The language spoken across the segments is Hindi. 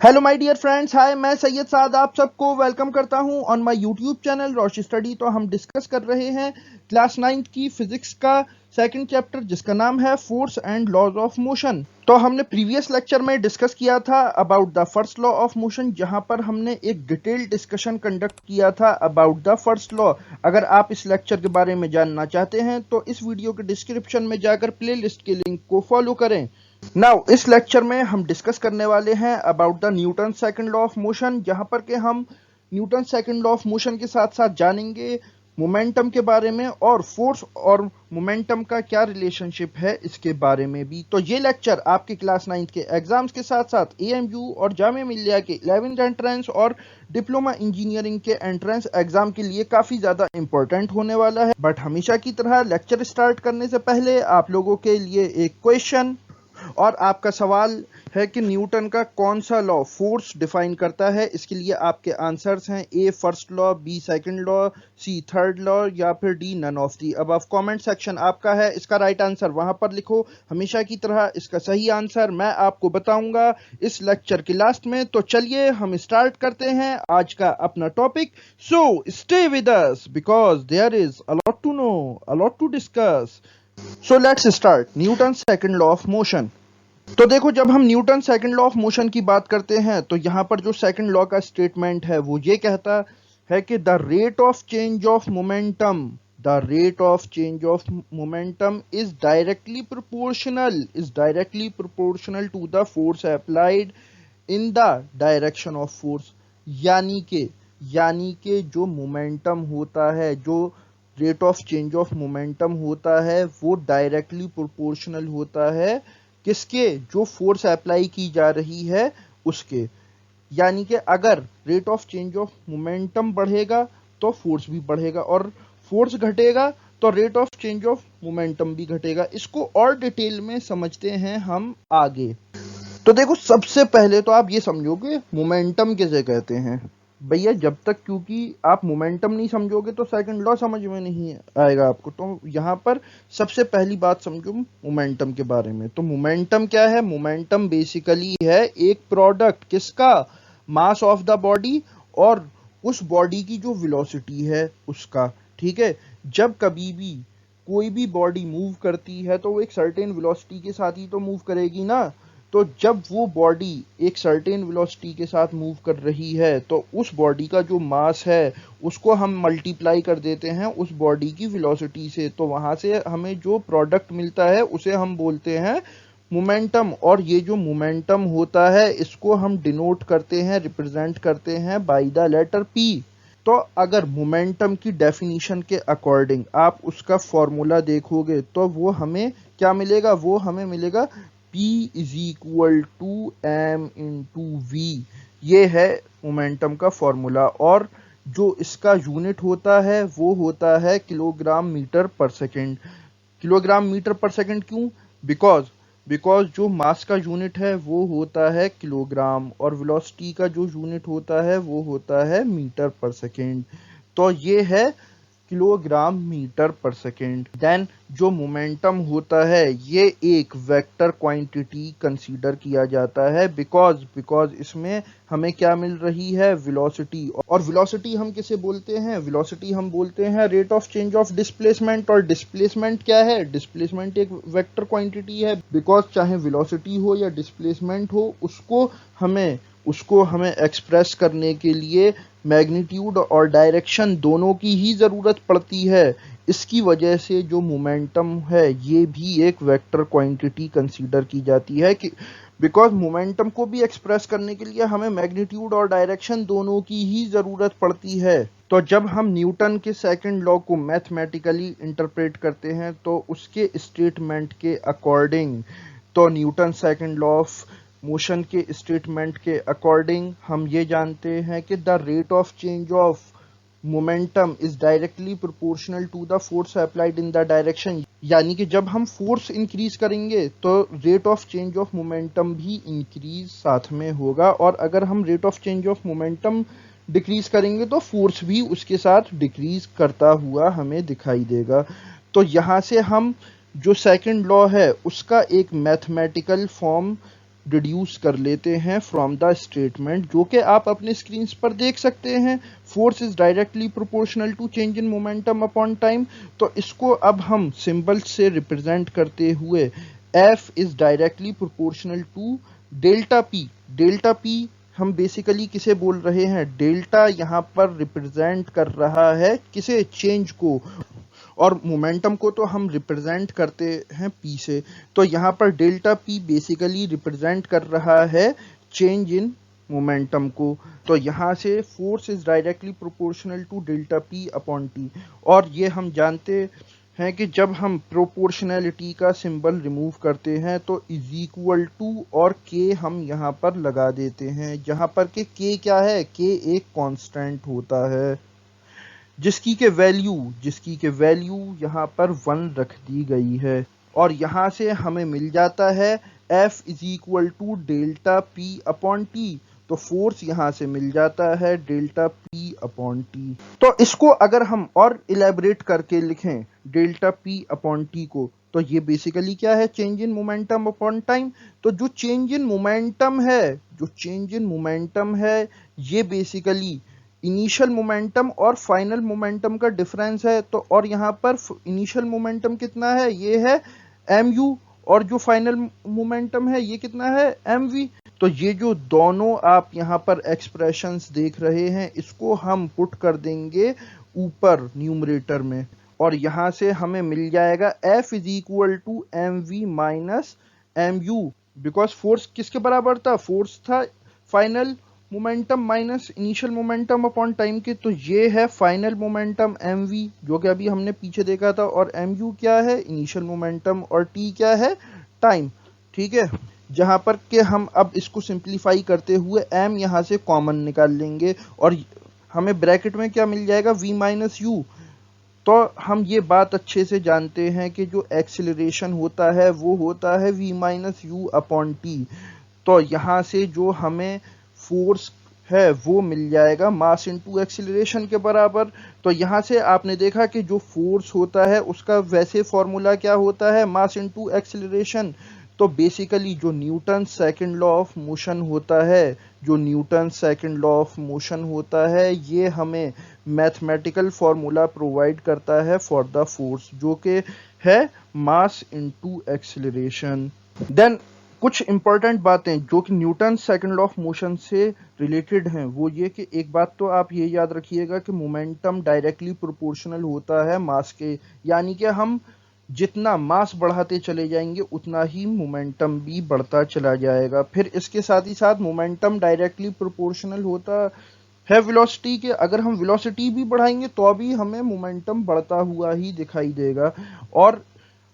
Hello my dear friends, hi, मैं सैयद साद आप सबको वेलकम करता हूं on my YouTube channel Roshi study. तो हम डिस्कस कर रहे हैं क्लास 9th की फिजिक्स का सेकंड चैप्टर जिसका नाम है force and laws of motion. तो हमने प्रीवियस लेक्चर में डिस्कस किया था about the first law of motion, जहां पर हमने एक डिटेल्ड डिस्कशन कंडक्ट किया था अबाउट द फर्स्ट लॉ। अगर आप इस लेक्चर के बारे में जानना चाहते हैं तो इस वीडियो के डिस्क्रिप्शन में जाकर प्लेलिस्ट के लिंक को फॉलो करें। नाउ इस लेक्चर में हम डिस्कस करने वाले हैं about the Newton second law of motion, जहां पर के हम Newton second law of motion के साथ साथ जानेंगे मोमेंटम के बारे में और फोर्स और मोमेंटम का क्या रिलेशनशिप है इसके बारे में भी। तो ये लेक्चर आपके क्लास 9th के एग्जाम्स के साथ साथ एएमयू और जामिया मिलिया के 11th एंट्रेंस और डिप्लोमा इंजीनियरिंग के एंट्रेंस एग्जाम के लिए काफी ज्यादा इंपॉर्टेंट होने वाला है। बट हमेशा की तरह लेक्चर स्टार्ट करने से पहले आप लोगों के लिए एक क्वेश्चन और आपका सवाल है कि न्यूटन का कौन सा लॉ फोर्स डिफाइन करता है। इसके लिए आपके आंसर्स हैं A first law, B second law, C third law या फिर D none of the above. Comment section आपका है, इसका राइट आंसर वहां पर लिखो। हमेशा की तरह इसका सही आंसर मैं आपको बताऊंगा इस लेक्चर के लास्ट में। तो चलिए हम स्टार्ट करते हैं आज का अपना topic. So stay with us because there is a lot to know, a lot to discuss. So let's start Newton second law of motion. तो देखो, जब हम Newton second law of motion की बात करते हैं तो यहां पर जो सेकंड लॉ का स्टेटमेंट है वो ये कहता है कि the rate of change of momentum, the rate of change of momentum is directly proportional to the force applied in the direction of force. यानी के जो मोमेंटम होता है, जो rate of change of momentum होता है, वो डायरेक्टली प्रोपोर्शनल होता है किसके? जो फोर्स अप्लाई की जा रही है उसके। यानी कि अगर rate of change of momentum बढ़ेगा तो फोर्स भी बढ़ेगा और फोर्स घटेगा तो rate of change of momentum भी घटेगा। इसको और डिटेल में समझते हैं हम आगे। तो देखो, सबसे पहले तो आप ये समझोगे मोमेंटम किसे कहते हैं भैया। जब तक क्योंकि आप मोमेंटम नहीं समझोगे तो सेकंड लॉ समझ में नहीं आएगा आपको। तो यहाँ पर सबसे पहली बात समझो मोमेंटम के बारे में। तो मोमेंटम क्या है? मोमेंटम बेसिकली है एक प्रोडक्ट किसका? मास ऑफ द बॉडी और उस बॉडी की जो वेलोसिटी है उसका। ठीक है, जब कभी भी कोई भी बॉडी मूव करती है तो वो एक सर्टेन वेलोसिटी के साथ ही तो मूव करेगी ना। तो जब वो बॉडी एक सर्टेन वेलोसिटी के साथ मूव कर रही है तो उस बॉडी का जो मास है उसको हम मल्टीप्लाई कर देते हैं उस बॉडी की वेलोसिटी से। तो वहां से हमें जो प्रोडक्ट मिलता है उसे हम बोलते हैं मोमेंटम। और ये जो मोमेंटम होता है इसको हम डिनोट करते हैं, रिप्रेजेंट करते हैं बाय द लेटर पी। तो अगर मोमेंटम की डेफिनेशन के अकॉर्डिंग आप उसका फॉर्मूला देखोगे तो वो हमें क्या मिलेगा? वो हमें मिलेगा P is equal to m into v. ये है मोमेंटम का फॉर्मूला और जो इसका यूनिट होता है वो होता है किलोग्राम मीटर पर सेकेंड। किलोग्राम मीटर पर सेकेंड क्यों? बिकॉज जो मास का यूनिट है वो होता है किलोग्राम और वेलोसिटी का जो यूनिट होता है वो होता है मीटर पर सेकेंड। तो ये है किलोग्राम मीटर पर सेकेंड। देन जो मोमेंटम होता है ये एक वेक्टर क्वांटिटी कंसीडर किया जाता है बिकॉज इसमें हमें क्या मिल रही है? वेलोसिटी। और वेलोसिटी हम किसे बोलते हैं? वेलोसिटी हम बोलते हैं rate of change of displacement. और डिस्प्लेसमेंट क्या है? डिस्प्लेसमेंट एक वेक्टर क्वांटिटी है बिकॉज चाहे वेलोसिटी हो या डिस्प्लेसमेंट हो उसको हमें एक्सप्रेस करने के लिए मैग्नीट्यूड और डायरेक्शन दोनों की ही ज़रूरत पड़ती है। इसकी वजह से जो मोमेंटम है ये भी एक वेक्टर क्वांटिटी कंसीडर की जाती है कि बिकॉज मोमेंटम को भी एक्सप्रेस करने के लिए हमें मैग्नीट्यूड और डायरेक्शन दोनों की ही ज़रूरत पड़ती है। तो जब हम न्यूटन के सेकंड लॉ को मैथमेटिकली इंटरप्रेट करते हैं तो उसके स्टेटमेंट के अकॉर्डिंग, तो Newton second law of motion के स्टेटमेंट के अकॉर्डिंग हम ये जानते हैं कि the rate of change of momentum is directly proportional to the force applied in the direction. यानी कि जब हम फोर्स इंक्रीज करेंगे तो rate of change of momentum भी इंक्रीज साथ में होगा और अगर हम rate of change of momentum decrease करेंगे तो फोर्स भी उसके साथ डिक्रीज करता हुआ हमें दिखाई देगा। तो यहाँ से हम जो सेकंड लॉ है उसका एक मैथमेटिकल फॉर्म डिड्यूस कर लेते हैं फ्रॉम द स्टेटमेंट, जो कि आप अपने स्क्रीन पर देख सकते हैं। Force is directly proportional to change in momentum upon time. तो इसको अब हम सिंबल से रिप्रेजेंट करते हुए F is directly proportional to delta p. Delta p हम बेसिकली किसे बोल रहे हैं, डेल्टा यहाँ पर रिप्रेजेंट कर रहा है किसे, चेंज को, और मोमेंटम को तो हम रिप्रेजेंट करते हैं पी से। तो यहाँ पर डेल्टा पी बेसिकली रिप्रेजेंट कर रहा है चेंज इन मोमेंटम को। तो यहाँ से force is directly proportional to delta p upon t. और ये हम जानते हैं कि जब हम प्रोपोर्शनैलिटी का सिंबल रिमूव करते हैं तो इज इक्वल टू और के हम यहाँ पर लगा देते हैं, जहाँ पर के क्या है, के एक कांस्टेंट होता है जिसकी के वैल्यू यहाँ पर 1 रख दी गई है। और यहाँ से हमें मिल जाता है F is equal to delta p upon t. तो फोर्स यहाँ से मिल जाता है डेल्टा पी अपॉन टी। तो इसको अगर हम और इलेबरेट करके लिखें डेल्टा पी अपॉन टी को, तो ये बेसिकली क्या है, change in momentum upon time. तो जो चेंज इन मोमेंटम है ये बेसिकली इनिशियल मोमेंटम और फाइनल मोमेंटम का डिफरेंस है। तो और यहाँ पर इनिशियल मोमेंटम कितना है, ये है mu, और जो फाइनल मोमेंटम है ये कितना है, mv। तो ये जो दोनों आप यहाँ पर एक्सप्रेशंस देख रहे हैं इसको हम पुट कर देंगे ऊपर न्यूमरेटर में, और यहाँ से हमें मिल जाएगा F is equal to mv minus mu, because force किसके बराबर था, फोर्स था final momentum minus initial momentum upon time के। तो ये है फाइनल मोमेंटम mv जो कि अभी हमने पीछे देखा था, और mu क्या है, इनिशियल मोमेंटम, और t क्या है, टाइम। ठीक है, जहां पर के हम अब इसको सिंप्लीफाई करते हुए m यहां से कॉमन निकाल लेंगे और हमें ब्रैकेट में क्या मिल जाएगा, v माइनस यू। तो हम ये बात अच्छे से जानते हैं कि जो एक्सिलरेशन होता है वो होता है v minus you upon t. तो यहाँ से जो हमें फोर्स है वो मिल जाएगा मास इनटू एक्सीलरेशन के बराबर। तो यहाँ से आपने देखा कि जो फोर्स होता है उसका वैसे फॉर्मूला क्या होता है, मास इनटू एक्सीलरेशन। तो बेसिकली जो Newton second law of motion होता है ये हमें मैथमेटिकल फॉर्मूला प्रोवाइड करता है फॉर द फोर्स, जो कि है मास इनटू एक्सीलरेशन। देन कुछ इंपॉर्टेंट बातें जो कि Newton second law of motion से रिलेटेड हैं वो ये कि एक बात तो आप ये याद रखिएगा कि मोमेंटम डायरेक्टली प्रोपोर्शनल होता है मास के, यानी कि हम जितना मास बढ़ाते चले जाएंगे उतना ही मोमेंटम भी बढ़ता चला जाएगा। फिर इसके साथ ही साथ मोमेंटम डायरेक्टली प्रोपोर्शनल होता है वेलोसिटी के, अगर हम वेलोसिटी भी बढ़ाएंगे तो भी हमें मोमेंटम बढ़ता हुआ ही दिखाई देगा। और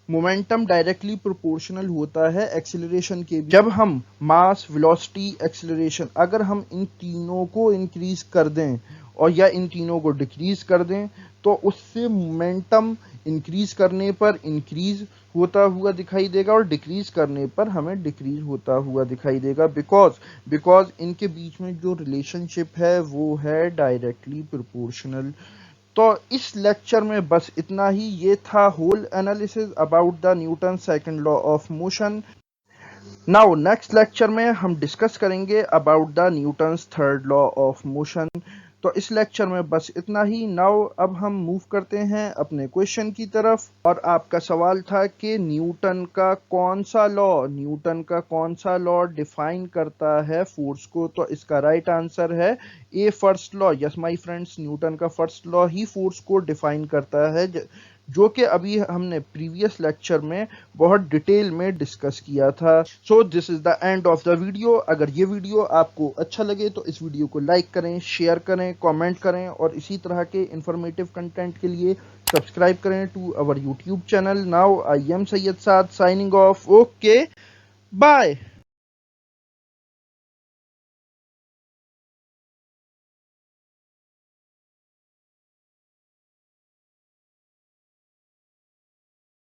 मोमेंटम डायरेक्टली प्रोपोर्शनल होता है एक्सीलरेशन के भी। जब हम मास, वेलोसिटी, एक्सीलरेशन अगर हम इन तीनों को इंक्रीज कर दें और या इन तीनों को डिक्रीज कर दें तो उससे मोमेंटम इंक्रीज करने पर इंक्रीज होता हुआ दिखाई देगा और डिक्रीज करने पर हमें डिक्रीज होता हुआ दिखाई देगा, बिकॉज इनके बीच में जो रिलेशनशिप है वो है डायरेक्टली प्रोपोर्शनल। तो इस लेक्चर में बस इतना ही। ये था whole analysis about the Newton second law of motion. Now next lecture में हम डिस्कस करेंगे about the Newton's third law of motion. तो इस लेक्चर में बस इतना ही। नाउ अब हम मूव करते हैं अपने क्वेश्चन की तरफ, और आपका सवाल था कि न्यूटन का कौन सा लॉ डिफाइन करता है फोर्स को। तो इसका राइट आंसर है A, first law. Yes my friends, Newton का फर्स्ट लॉ ही फोर्स को डिफाइन करता है, जो कि अभी हमने प्रीवियस लेक्चर में बहुत डिटेल में डिस्कस किया था। So this is the end of the video. अगर ये वीडियो आपको अच्छा लगे तो इस वीडियो को लाइक करें, शेयर करें, कमेंट करें, और इसी तरह के इंफॉर्मेटिव कंटेंट के लिए सब्सक्राइब करें to our YouTube channel. Now I am Syed Saad signing off. Okay, bye.